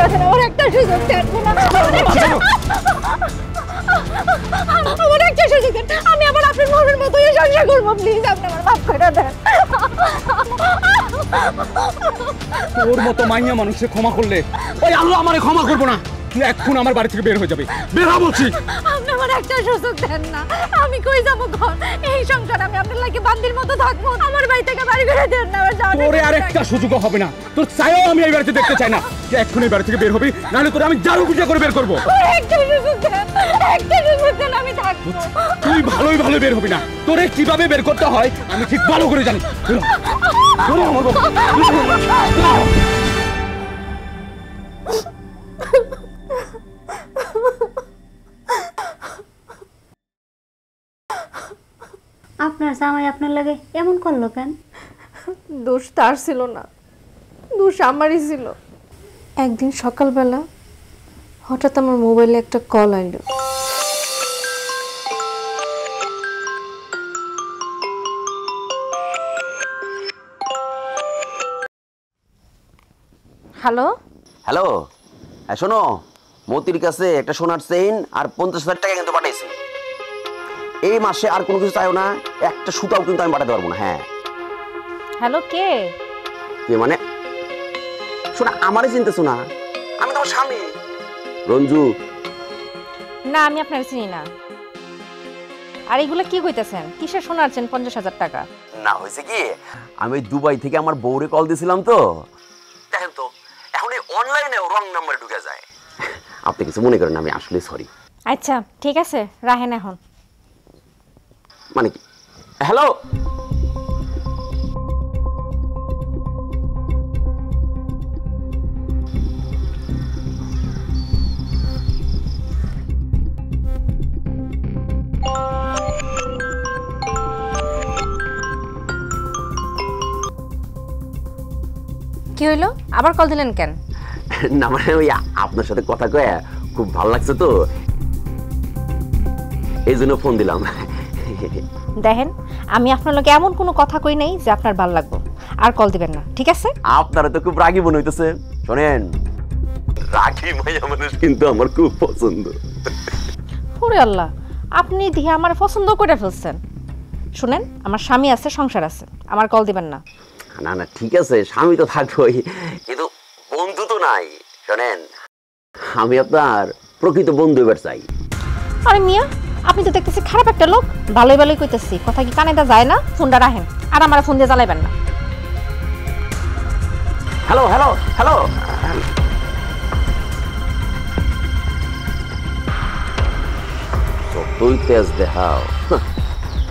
আমার একটা সুযোগ দেন না, আমার একটা সুযোগ দেন, আমি আবার আপনার মনের মতো সংসার করবো, প্লিজ আপনি আমার মাফ করে দেন। তোর মতো মাইয়া মানুষকে ক্ষমা করলে ওই আল্লাহ আমারে ক্ষমা করবো না। তুই এখন আমার বাড়ি থেকে বের হয়ে যাবে, বের হ বলছি। আপনি আমার একটা সুযোগ দেন না, আমি কই যাবো ঘর, এই সংসার আমি আপনার লাগে বান্দির মতো থাকবো, আমার বাড়ি থেকে বাড়ি করে দেন না। তোরে আর একটা সুযোগও হবে না, তোর ছায়াও আমি এই বাড়িতে দেখতে চাই না। তুই এখন এই বাড়ি থেকে বের হবি, নাহলে তোরে আমি জারু পূজা করে বের করবো। একটা সুযোগ দেন, একটা সুযোগ দেন, আমি থাকবো। তুই ভালোই ভালো বের হবি না, তোরে কিভাবে বের করতে হয় আমি ঠিক ভালো করে জানি। আপনার জামাই আপনার লাগে এমন করলো কেন? দোষ তার ছিল না, দোষ আমারই ছিল। একদিন সকালবেলা হঠাৎ আমার মোবাইলে একটা কল আইলো। হ্যালো হ্যালো, হ্যাঁ শোনো, মতির কাছে একটা সোনার চেইন আর 50,000 টাকা কিন্তু পাঠাইছি। এই মাসে আর কোনো কিছু চাইও না, একটা সুতাও কিন্তু আমি পাঠাতে পারবো না। হ্যাঁ হ্যালো, কে কে মানে? শোনা, আমারই চিনতেছো না, আমি তোমার স্বামী রঞ্জু। না, আমি আপনার চিনি না। আর এগুলো কি কইতেছেন? কিসের শোনাচ্ছেন 50,000 টাকা? না, হয়েছে কি, আমি দুবাই থেকে আমার বউরে কল দিয়েছিলাম তো, দেখেন তো এখন এই অনলাইনে রং নাম্বারে ঢুকে যায়। আপনি কিছু মনে করেন, আমি আসলে সরি। আচ্ছা ঠিক আছে, রাখেন এখন। মানে কি? হ্যালো, কি হইলো? আবার কল দিলেন কেন? না মানে ওই আপনার সাথে কথা কয়ে খুব ভালো লাগছে তো, এই জন্য ফোন দিলাম। দেখেন, আমি আপনার লগে এমন কোনো কথা কই নাই যে আপনার ভালো লাগবে। আর কল দিবেন না, ঠিক আছে? আপনারা তো খুব রাগী মনে হইতেছে। শোনেন, রাগী মাইয়া মানুষ কিন্তু আমার খুব পছন্দ। ওরে আল্লাহ, আপনি দিয়ে আমার পছন্দ করে ফেলছেন। শুনেন, আমার স্বামী আছে, সংসার আছে, আমার কল দিবেন না। না না ঠিক আছে, স্বামী তো থাকবোই, কিন্তু বন্ধু তো নাই। শোনেন, আমি আপনার প্রকৃত বন্ধু এবার চাই। আরে মিয়া, আপনি তো দেখতেছি খারাপ একটা লোক। ভালোই ভালোই কইতেছি, কথা কি কানে দা যায় না? ফোনটা রাখেন, আর আমার ফোন দিয়ে জ্বালাইবেন না। হ্যালো হ্যালো হ্যালো, তুই তেজ দেখাও,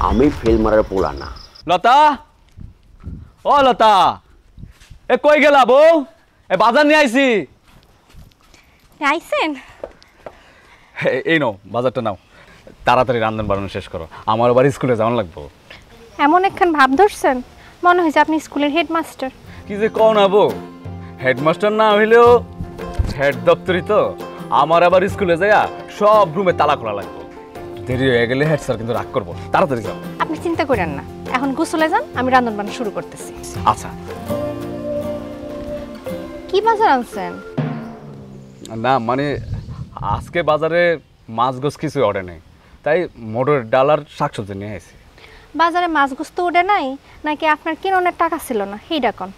আমি ফেল মারার পোলা না। লতা, ও লতা, এ কই গেলা বউ? এ বাজার নিয়ে আইছি। আইছেন? এই নাও বাজারটা নাও, তাড়াতাড়ি রান্না বান্না শেষ করো, আমার আবার স্কুলে যাওয়ার লাগবো। এমন একখান ভাব ধরছেন, মনে হয়েছে আপনি স্কুলের হেডমাস্টার। কি যে কও না বউ, হেডমাস্টার না হইলেও হেড দপ্তরই তো। আমার আবার স্কুলে যাইয়া সব রুমে তালা খোলা লাগবে। দেরি হয়ে গেলে হেড স্যার কিন্তু রাগ করবো। তাড়াতাড়ি যাও। আপনি চিন্তা করেন না, এখন গোসলে যান, আমি রান্না বান্না শুরু করতেছি। আচ্ছা। কি বাজার আনছেন? না মানে আজকে বাজারে মাছ গোছ কিছু অর্ডার নেই, তাই মোটর ডাল আর শাকসবজি নিয়ে আসি। বাজারে মাছ গোছ তো ওঠে নাই, নাকি আপনার কিনোনের টাকা ছিল না সেইটা কোন?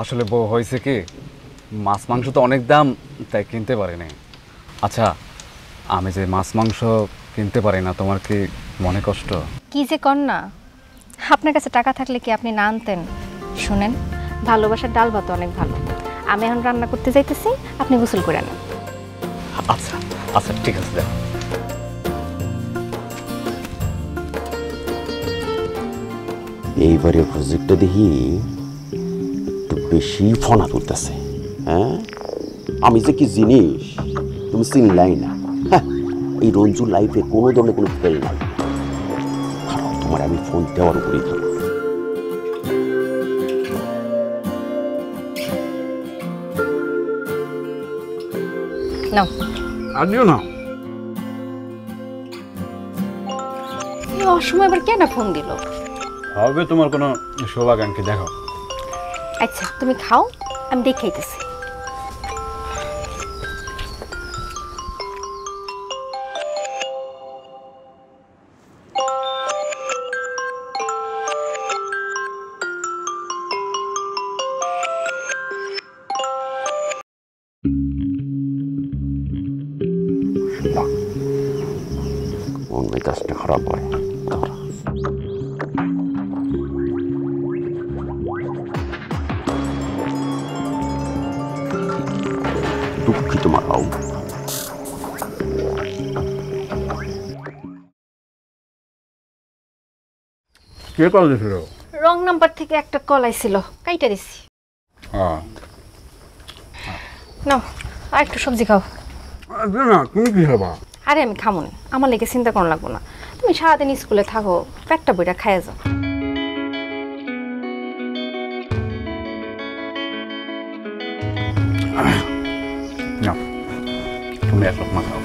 আসলে বউ হয়েছে কি, মাছ মাংস তো অনেক দাম, তাই কিনতে পারি নাই। আচ্ছা, আমি যে মাছ মাংস কিনতে পারি না, তোমার কি মনে কষ্ট? কি যে কর না, আপনার কাছে টাকা থাকলে কি আপনি না আনতেন? শুনেন, ভালোবাসার ডাল ভাত অনেক ভালো। আমি এখন রান্না করতে যাইতেছি, আপনি গোসল করে নেন। আচ্ছা আচ্ছা ঠিক আছে। দেখো এইবারে প্রজেক্টটা দেখি একটু বেশি ফনা তুলতেছে। হ্যাঁ, আমি যে কি জিনিস তুমি চিনলাই না। হ্যাঁ, এই রঞ্জু লাইফে কোনো ধরনের কোনো ফেল নাই। তোমার আমি ফোন দেওয়ার উপরেই থাকবো। নাও। আনিও না। এই অসময় আবার কেন ফোন দিল? হবে তোমার কোনো সৌভাগ্যাঙ্কি, দেখো। আচ্ছা তুমি খাও, আমি দেখাইতেছি। না, কোন মেজাজটা খারাপ হয়। দাঁড়া। দুঃখিত মারাও। কে কল দিছিল? রং নাম্বার থেকে একটা কল আইছিল, কাইটা দিছি। নাও আর একটু সবজি খাও। না তুমি কি খাবা? আরে আমি খামো না, আমার লেগে চিন্তা করা লাগবো না। তুমি সারাদিন স্কুলে থাকো, পেটটা বইটা খাইয়া যাও। না তুমি এক লোক খাও।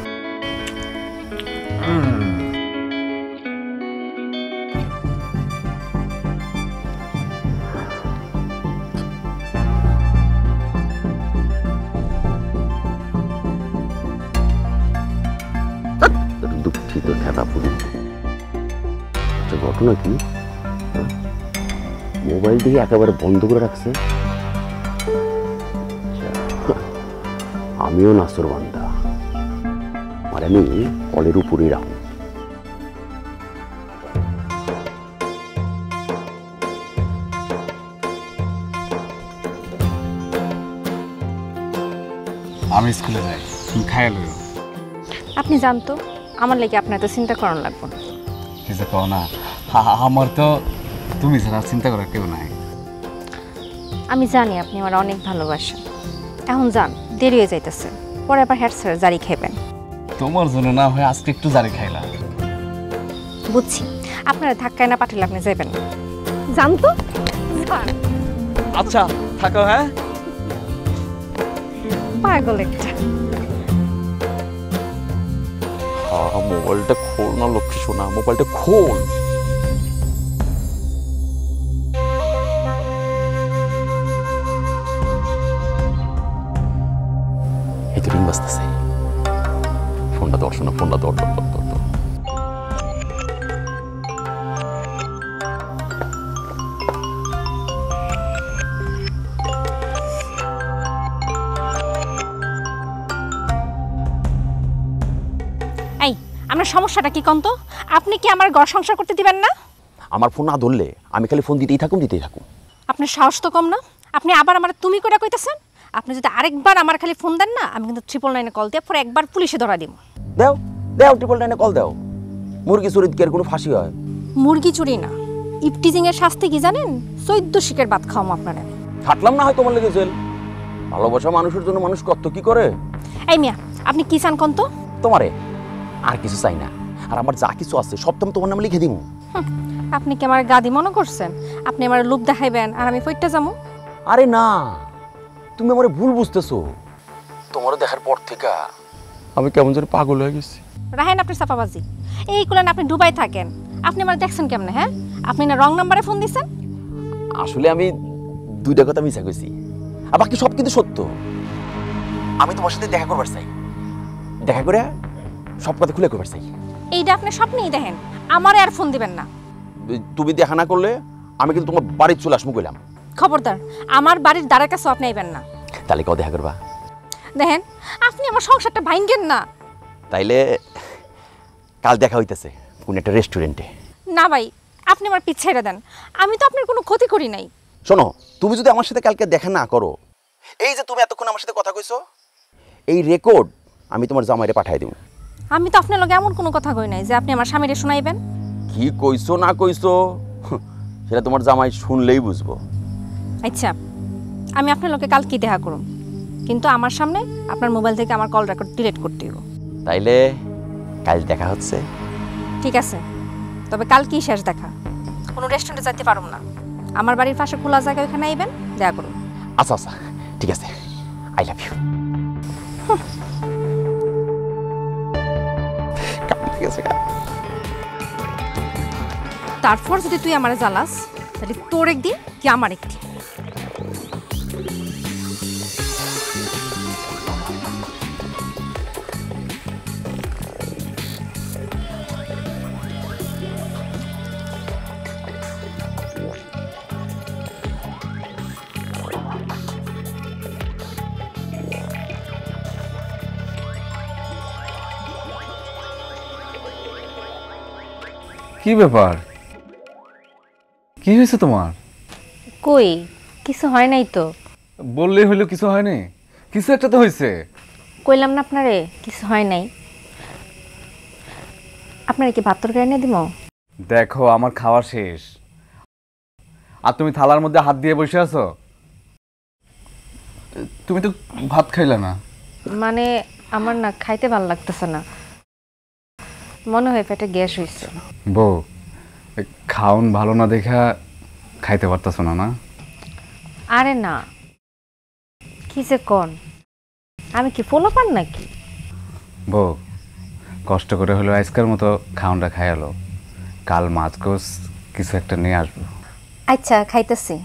দুঃখিত ঠেকা পুরি। ঘটনা কি? মোবাইল দিয়ে একেবারে বন্ধ করে রাখছে। আমিও নাসর বান্দা, আর আমি কলের উপরেই রাখুন। আমি স্কুলে যাই, তুমি খাইয়া লইও। আপনি জানতো আমার লেগে আপনার তো চিন্তা করানো লাগবো না। কিছু কও না, আমার তো তুমি ছাড়া চিন্তা করার কেউ নাই। আমি জানি আপনি আমার অনেক ভালোবাসেন। এখন যান, দেরি হয়ে যাইতেছে, পরে আবার হেড স্যার জারি খাইবেন। তোমার জন্য না হয় আজকে একটু জারি খাইলাম। বুঝছি, আপনারা ধাক্কায় না পাঠালে আপনি যাবেন না। জানতো আচ্ছা থাকো। হ্যাঁ পাগল একটা। মোবাইলটা খোল না লক্ষ্মী সোনা, মোবাইলটা খোল। এই তো রিং বাজতেছে। ফোনটা ধর শোনা, ফোনটা ধর ধর ধর ধর। এই আপনার সমস্যাটা কি কন্ত? আপনি কি আমার ঘর সংসার করতে দিবেন না? আমার ফোন না ধরলে আমি খালি ফোন দিতেই থাকুম। আপনার সাহস তো কম না? আপনি আবার আমার তুমি করে কইতেছেন। আপনি যদি আরেকবার আমার খালি ফোন দেন না, আমি কিন্তু 999 কল দিয়ে পরে একবার পুলিশে ধরা দিব। দাও দাও, 999 কল দাও। মুরগি চুরি কি আর কোনো ফাঁসি হয়? মুরগি চুরি না, ইপটিজিং এর শাস্তি কি জানেন? 14 শিকের ভাত খাওয়াম আপনারা। থাকলাম না হয় তোমার লেগে জেল। ভালোবাসা মানুষের জন্য মানুষ কত কি করে। এই মিয়া, আপনি কি চান কন্ত? তোমারে আর কিছু চাই না, আর আমার যা কিছু আছে সব তো তোমার নামে লিখে দিব। আপনি কি আমার গাদি মনে করছেন? আপনি আমার লোক দেখাইবেন আর আমি ফইটটা যাবো? আরে না, তুমি আমারে ভুল বুঝতেছো। তোমারে দেখার পর থেকে আমি কেমন যেন পাগল হয়ে গেছি। রাহেন আপনি সাফাবাজি। এই কুলেন আপনি দুবাই থাকেন, আপনি আমার দেখছেন কেমনে? হ্যাঁ, আপনি না রং নাম্বারে ফোন দিছেন। আসলে আমি দুইটা কথা মিছা কইছি, আর বাকি সব কিন্তু সত্য। আমি তোমার সাথে দেখা করবার চাই, দেখা করে সব কথা খুলে করবার চাই। এইটা আপনি স্বপ্নেই দেখেন, আমারে আর ফোন দিবেন না। তুমি দেখা না করলে আমি কিন্তু তোমার বাড়ির চলে আসবো কইলাম। খবরদার, আমার বাড়ির দ্বারের কাছে আপনি আইবেন না। তাহলে কও দেখা করবা? দেখেন, আপনি আমার সংসারটা ভাঙেন না। তাইলে কাল দেখা হইতেছে কোন একটা রেস্টুরেন্টে। না ভাই, আপনি আমার পিছাইরা দেন। আমি তো আপনার কোনো ক্ষতি করি নাই। শোনো, তুমি যদি আমার সাথে কালকে দেখা না করো, এই যে তুমি এতক্ষণ আমার সাথে কথা কইছো, এই রেকর্ড আমি তোমার জামাইরে পাঠাই দেব। আমি তো আপনার লগে এমন কোনো কথা কই নাই যে আপনি আমার স্বামীরে শোনাইবেন। কি কইছো না কইছো সেটা তোমার জামাই শুনলেই বুঝবো। আচ্ছা, আমি আপনার লগে কাল কি দেখা করুম, কিন্তু আমার সামনে আপনার মোবাইল থেকে আমার কল রেকর্ড ডিলিট করতে হইব। তাইলে কাল দেখা হচ্ছে। ঠিক আছে, তবে কাল কি শেষ দেখা? কোনো রেস্টুরেন্টে যাইতে পারুম না। আমার বাড়ির পাশে খোলা জায়গা, ওখানে আইবেন, দেখা করুন। আচ্ছা আচ্ছা ঠিক আছে, আই লাভ ইউ। ঠিক আছে। তারপর যদি তুই আমারে জ্বালাস, তাহলে তোর একদিন কি আমার একদিন। কি ব্যাপার? কি হয়েছে তোমার? কই কিছু হয় নাই তো। বললেই হইলো কিছু হয়নি, কিছু একটা তো হয়েছে। কইলাম না আপনারে কিছু হয় নাই। আপনারে কি ভাত তরকারি এনে দিব? দেখো আমার খাওয়া শেষ, আর তুমি থালার মধ্যে হাত দিয়ে বসে আছো। তুমি তো ভাত খাইলা না। মানে আমার না খাইতে ভালো লাগতেছে না, মনে হয় পেটে গ্যাস হয়েছে। বউ, খাওন ভালো না দেখা খাইতে পারতেছ না? না আরে না, কি যে কন, আমি কি ফলো পান নাকি? বউ, কষ্ট করে হলো আজকের মতো খাওনটা খাইয়ালো, কাল মাছ গোস কিছু একটা নিয়ে আসবো। আচ্ছা খাইতেছি।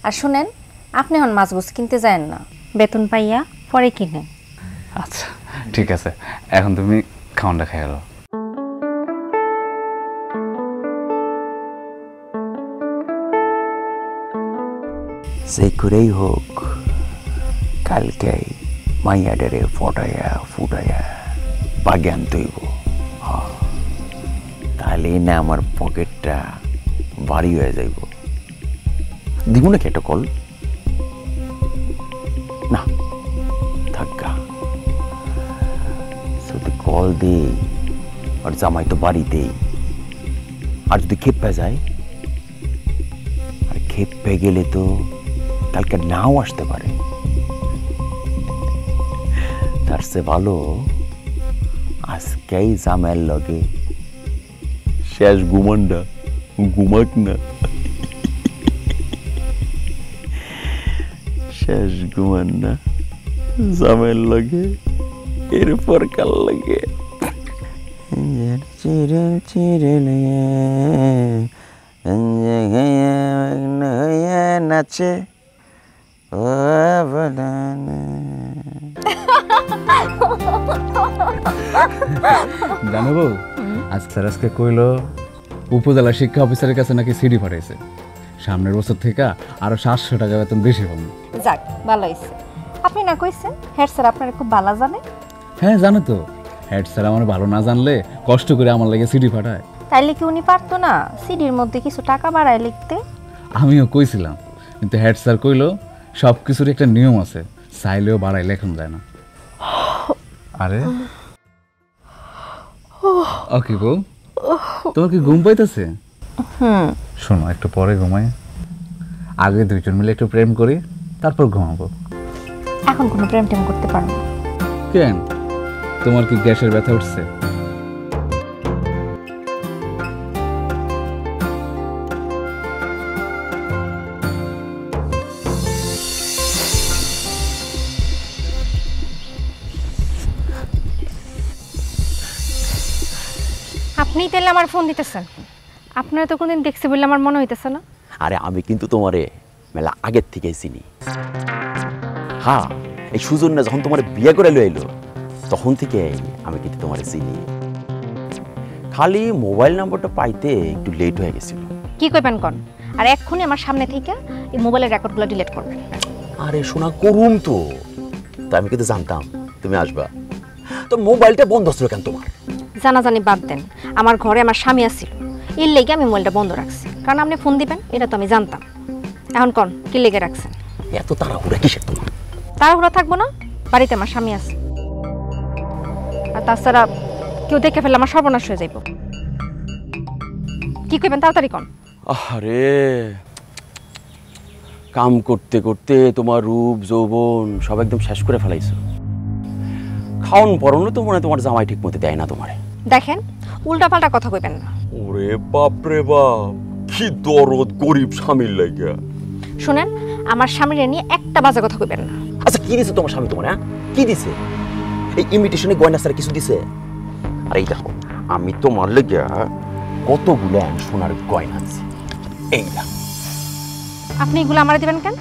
আর শুনেন, আপনি এখন মাছ গোছ কিনতে যায়েন না, বেতন পাইয়া পরে কিনে। আচ্ছা ঠিক আছে, এখন তুমি খাওনটা খাইয়ালো। সেই করেই হোক কালকে মাইয়াডারে ফটাইয়া ফুটাইয়া বাগে আনতে হইব। তাহলে না আমার পকেটটা ভারী হয়ে যাইব। দিব নাকি একটা কল? না থাকা, যদি কল দিই আর জামাই তো বাড়িতেই, আর যদি খেপে যায়, আর খেপে গেলে তো কালকে নাও আসতে পারে। তার সে ভালো আজকেই জামাইয়ের লগে শেষ ঘুমানটা ঘুমাক না, শেষ ঘুমান না জামাইয়ের লগে, এরপর কাল লাগে চিরে চিরে নাচে জানো বউ, আজ স্যার আজকে কইলো উপজেলা শিক্ষা অফিসারের কাছে নাকি সিডি পাঠাইছে, সামনের বছর থেকে আরো 700 টাকা বেতন বেশি পাবো। যাক ভালো হয়েছে, আপনি না কইছেন হেড স্যার আপনারা খুব ভালো জানে। হ্যাঁ জানো তো, হেড স্যার আমার ভালো না জানলে কষ্ট করে আমার লাগে সিডি পাঠায়। তাইলে কি উনি পারতো না সিডির মধ্যে কিছু টাকা বাড়ায় লিখতে? আমিও কইছিলাম, কিন্তু হেড স্যার কইলো সব কিছুর একটা নিয়ম আছে, চাইলেও বাড়াই লেখন যায় না। আরে ওকে বউ, তোমার কি ঘুম পাইতেছে? শোনো একটু পরে ঘুমাই, আগে দুইজন মিলে একটু প্রেম করি, তারপর ঘুমাবো। এখন কোনো প্রেম টেম করতে পারবো না। কেন, তোমার কি গ্যাসের ব্যথা উঠছে? আপনিই তাহলে আমার ফোন দিতেছেন? আপনারা তো কোনদিন দেখছি বলে আমার মনে হইতেছে না। আরে আমি কিন্তু তোমারে মেলা আগের থেকে চিনি। হ্যাঁ, এই সুজন না যখন তোমার বিয়ে করে লয়ে এলো তখন থেকে আমি কিন্তু তোমারে চিনি। খালি মোবাইল নাম্বারটা পাইতে একটু লেট হয়ে গেছিল। কি কইবেন কোন? আর এক্ষুনি আমার সামনে থেকে এই মোবাইলের রেকর্ডগুলো ডিলিট করবেন। আরে শোনা করুম তো, তাই আমি কিন্তু জানতাম তুমি আসবা। তো মোবাইলটা বন্ধ ছিল কেন তোমার? জানাজানি বাদ দেন, আমার ঘরে আমার স্বামী আসছিল, এর লেগে আমি মোবাইলটা বন্ধ রাখছি, কারণ আপনি ফোন দিবেন এটা তো আমি জানতাম। এখন কোন কি লেগে রাখছেন? এত তাড়াহুড়া কিসের তোমার? তাড়াহুড়া থাকবো না, বাড়িতে আমার স্বামী আছে। আর তাছাড়া কেউ দেখে ফেলে আমার সর্বনাশ হয়ে যাইব। কি কইবেন তাড়াতাড়ি কোন। আরে কাম করতে করতে তোমার রূপ যৌবন সব একদম শেষ করে ফেলাইছো। খাওন পরনো তো মনে হয় তোমার জামাই ঠিক মতো দেয় না তোমারে। দেখেন উল্টাপাল্টা কথা কইবেন না। ওরে বাপ রে বাপ, কি দরদ গরিব স্বামীর লাগা। শুনেন, আমার স্বামীর নিয়ে একটা বাজে কথা কইবেন না। আচ্ছা কি দিছে তোমার স্বামী তোমার? হ্যাঁ কি দিছে? এই ইমিটেশনে গয়না ছাড়া কিছু দিছে? আর এই দেখো আমি তোমার লেগে কতগুলো সোনার গয়না আনছি, এই দেখো। আপনি এগুলো আমারে দিবেন কেন?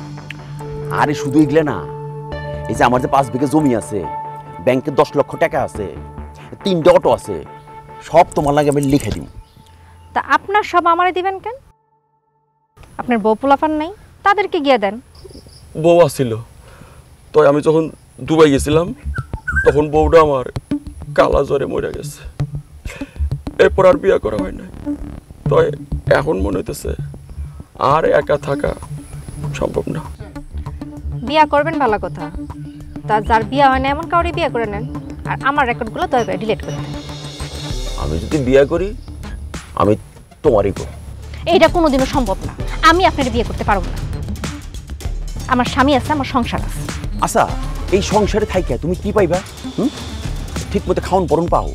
আরে শুধু এগুলো না, এই যে আমার যে 5 বিঘা জমি আছে, ব্যাংকে 10 লক্ষ টাকা আছে, 3টা অটো আছে, সব তোমার লাগে আমি লিখে দিব। তা আপনার সব আমারে দিবেন কেন? আপনার বউ পোলাপান নাই, তাদেরকে গিয়ে দেন। বউ আসছিল, তো আমি যখন দুবাই গেছিলাম তখন বউটা আমার কালা জ্বরে মরে গেছে, এরপর আর বিয়ে করা হয় না। তো এখন মনে হইতেছে আর একা থাকা সম্ভব না। বিয়া করবেন ভালো কথা, তা যার বিয়া হয় না এমন কাউরে বিয়া করে নেন, আর আমার রেকর্ডগুলো দয়া করে ডিলিট করে দেন। আমি যদি বিয়ে করি আমি তোমারই করব। এইটা কোনোদিনও সম্ভব না, আমি আপনার বিয়ে করতে পারবো না। আমার স্বামী আছে, আমার সংসার আছে। আচ্ছা, এই সংসারে থাইকা তুমি কি পাইবা? ঠিক মতো খাওন পরন পাও,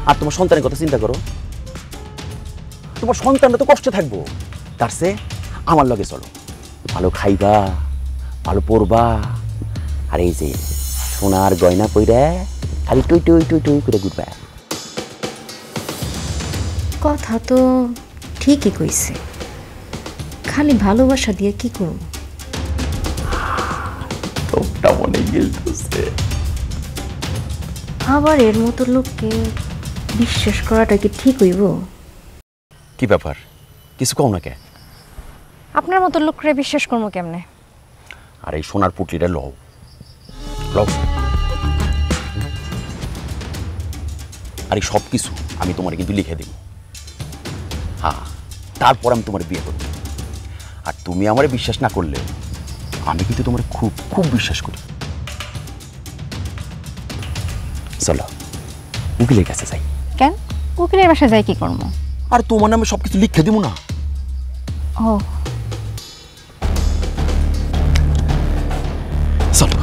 আর তোমার সন্তানের কথা চিন্তা করো। তোমার সন্তানটা তো কষ্টে থাকবো, তার চেয়ে আমার লগে চলো, ভালো খাইবা, ভালো পড়বা, আর এই যে সোনার গয়না পইরা খালি টুই টুই টুই টুই করে ঘুরবা। কথা তো ঠিকই কইছে, খালি ভালোবাসা দিয়ে কি করব? তোরটা মনে গেলতেছে। আবার এর মতো লোককে বিশ্বাস করাটা কি ঠিক হইব? কি ব্যাপার, কিছু কও না কে? আপনার মতো লোকরে বিশ্বাস করবো কেমনে? আর এই সোনার পুটলিটা লও লও, আর এই সব কিছু আমি তোমার কিন্তু লিখে দেব। হ্যাঁ, তারপর আমি তোমার বিয়ে করব। আর তুমি আমারে বিশ্বাস না করলে আমি কিন্তু তোমার খুব খুব বিশ্বাস করি। চলো উকিলের কাছে যাই। কেন উকিলের বাসায় যাই কি করবো? আর তোমার নামে সব কিছু লিখে দেবো না। ও চলো।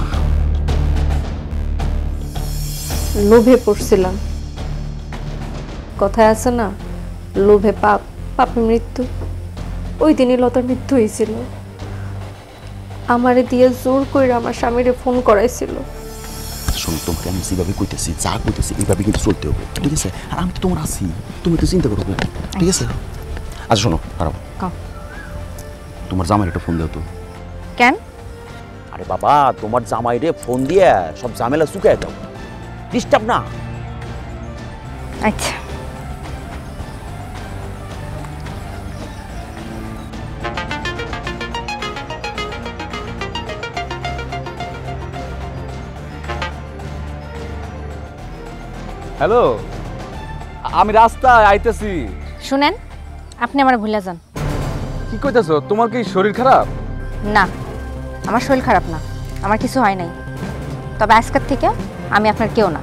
লোভে পড়ছিলাম, কথায় আছে না, লোভে পাপ, পাপে মৃত্যু। ওই দিনই লতার মৃত্যু হয়েছিল। আমারে দিয়ে জোর করে আমার স্বামীরে ফোন করাইছিল। শোনো, তোমাকে আমি যেভাবে কইতেছি, যা কইতেছি এইভাবে কিন্তু চলতে হবে, ঠিক আছে? আর আমি তো তোমার আছি, তুমি তো চিন্তা করো না, ঠিক আছে? আচ্ছা শোনো, খারাপ তোমার জামাই একটা ফোন দাও তো। কেন? আরে বাবা, তোমার জামাইরে ফোন দিয়ে সব ঝামেলা চুকায় দাও, ডিস্টার্ব না। আচ্ছা। হ্যালো, আমি রাস্তায় আইতেছি। শুনেন, আপনি আমার ভুলে যান। কি কইতেছো? তোমার কি শরীর খারাপ? না, আমার শরীর খারাপ না, আমার কিছু হয় নাই। তবে আজকের থেকে আমি আপনার কেউ না।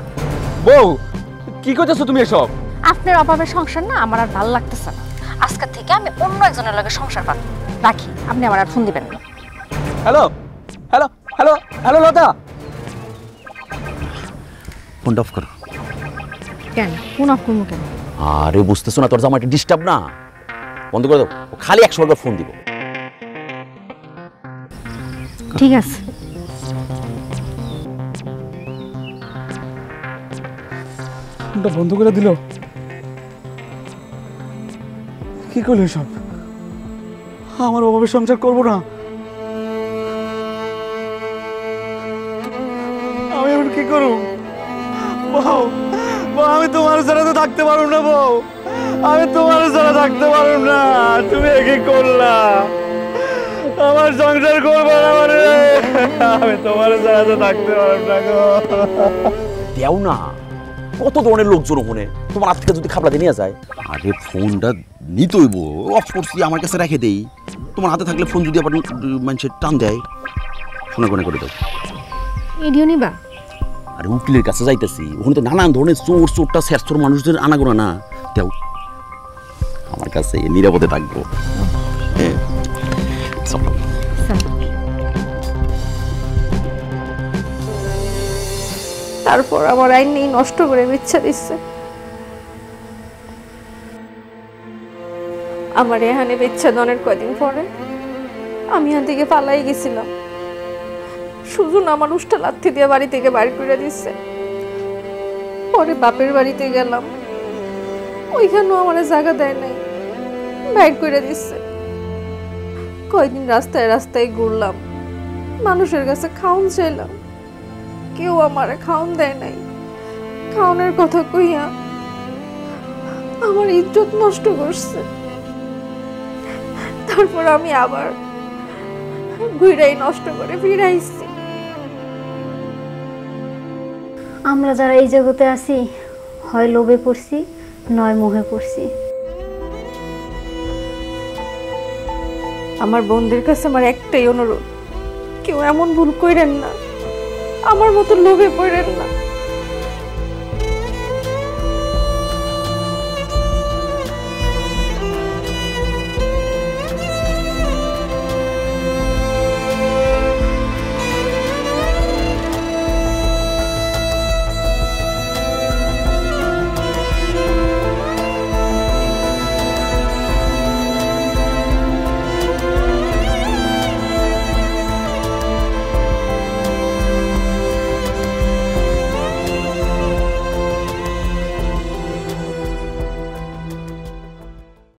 বউ, কি কইতেছো তুমি এসব? আপনার অভাবের সংসার না আমার আর ভালো লাগতেছে না। আজকের থেকে আমি অন্য একজনের লগে সংসার পাবো। রাখি, আপনি আমার আর ফোন দিবেন না। হ্যালো হ্যালো হ্যালো হ্যালো লতা, ফোনটা অফ করো। কেন ফোন অফ করবো কেন? আরে বুঝতেছো না, তোর জামাইটা ডিস্টার্ব না, বন্ধ করে দাও। ও খালি 100 বার ফোন দিব। ঠিক আছে। ফোনটা বন্ধ করে দিল। কি করলো সব? আমার অভাবে সংসার করবো না? আমি এখন কি করব? বউ, বউ, আমি তোমার ছাড়া তো থাকতে পারব না। বউ, আমি তোমার ছাড়া থাকতে পারব না। তুমি কি করলা? আমার সংসার করবো না মানে? আমি তোমার ছাড়া তো থাকতে পারব না গো। দেও না, কত ধরনের লোকজন ওখানে, তোমার হাত থেকে যদি খাবলা দিয়ে নিয়ে যায়। আরে ফোনটা নিতইব, অফ করছি, আমার কাছে রেখে দেই। তোমার হাতে থাকলে ফোন যদি আবার মানুষের টান দেয়, শোনা কোনে করে দাও। এডিও নিবা? আর উকিলের কাছে যাইতেছি, ওখানে তো নানান ধরনের চোর চোরটা শেষর মানুষদের আনাগোনা না। দেও, আমার কাছে নিরাপদে থাকবো। হ্যাঁ, চলো। তারপর আমার আইন নেই নষ্ট করে ইচ্ছা দিচ্ছে। আমার এখানে বিচ্ছেদনের কয়দিন পরে আমি এখান থেকে পালাই গেছিলাম। সুজন আমার উষ্টা লাথি দিয়ে বাড়ি থেকে বাড়ি করে দিচ্ছে। পরে বাপের বাড়িতে গেলাম, ওইখানেও আমার জায়গা দেয় নাই, বাইর করে দিচ্ছে। কয়দিন রাস্তায় রাস্তায় ঘুরলাম, মানুষের কাছে খাউন চাইলাম, কেউ আমার খাউন দেয় নাই। খাউনের কথা কইয়া আমার ইজ্জত নষ্ট করছে। তারপর আমি আবার ঘুরাই নষ্ট করে ফিরাইছি। আমরা যারা এই জগতে আছি, হয় লোভে পড়ছি নয় মোহে পড়ছি। আমার বোনদের কাছে আমার একটাই অনুরোধ, কেউ এমন ভুল কইরেন না, আমার মতো লোভে পড়েন না।